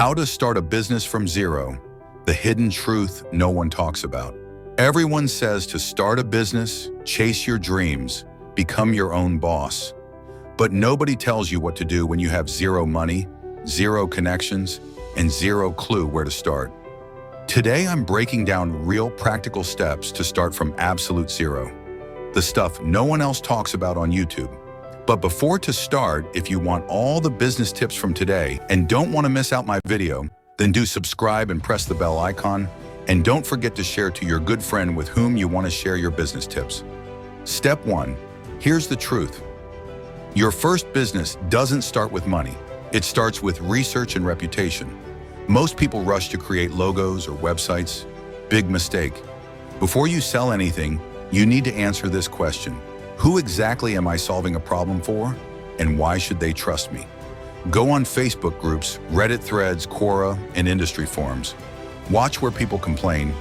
How to start a business from zero, the hidden truth no one talks about. Everyone says to start a business, chase your dreams, become your own boss. But nobody tells you what to do when you have zero money, zero connections, and zero clue where to start. Today, I'm breaking down real practical steps to start from absolute zero. The stuff no one else talks about on YouTube. But before to start, if you want all the business tips from today and don't want to miss out my video, then do subscribe and press the bell icon. And don't forget to share to your good friend with whom you want to share your business tips. Step 1. Here's the truth. Your first business doesn't start with money. It starts with research and reputation. Most people rush to create logos or websites. Big mistake. Before you sell anything, you need to answer this question. Who exactly am I solving a problem for, and why should they trust me? Go on Facebook groups, Reddit threads, Quora, and industry forums. Watch where people complain.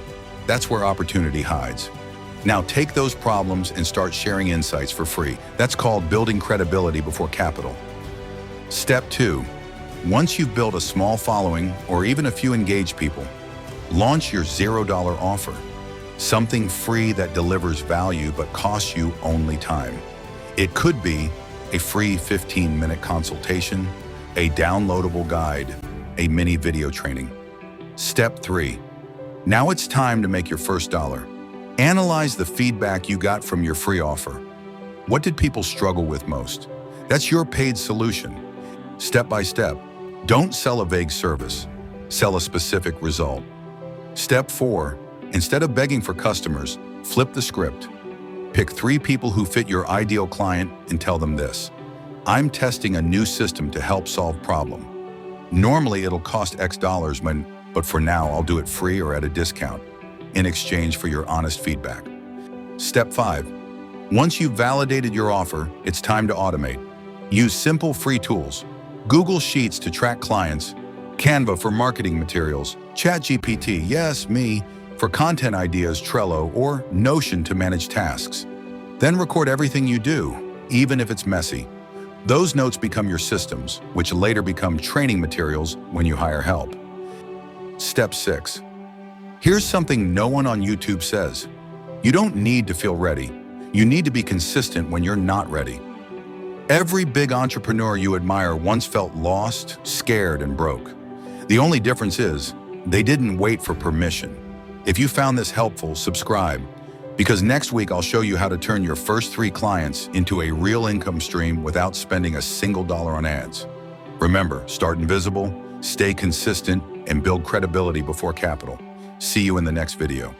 That's where opportunity hides. Now take those problems and start sharing insights for free. That's called building credibility before capital. Step 2. Once you've built a small following or even a few engaged people, launch your $0 offer. Something free that delivers value but costs you only time. It could be a free 15-minute consultation, a downloadable guide, a mini video training. Step 3. Now it's time to make your first dollar. Analyze the feedback you got from your free offer. What did people struggle with most? That's your paid solution. Step by step. Don't sell a vague service. Sell a specific result. Step 4. Instead of begging for customers, flip the script. Pick 3 people who fit your ideal client and tell them this. I'm testing a new system to help solve problem. Normally it'll cost X dollars, but for now I'll do it free or at a discount in exchange for your honest feedback. Step 5. Once you've validated your offer, it's time to automate. Use simple free tools. Google Sheets to track clients, Canva for marketing materials, ChatGPT, yes, me, for content ideas, Trello, or Notion to manage tasks. Then record everything you do, even if it's messy. Those notes become your systems, which later become training materials when you hire help. Step 6. Here's something no one on YouTube says. You don't need to feel ready. You need to be consistent when you're not ready. Every big entrepreneur you admire once felt lost, scared, and broke. The only difference is they didn't wait for permission. If you found this helpful, subscribe, because next week I'll show you how to turn your first 3 clients into a real income stream without spending a single dollar on ads. Remember, start invisible, stay consistent, and build credibility before capital. See you in the next video.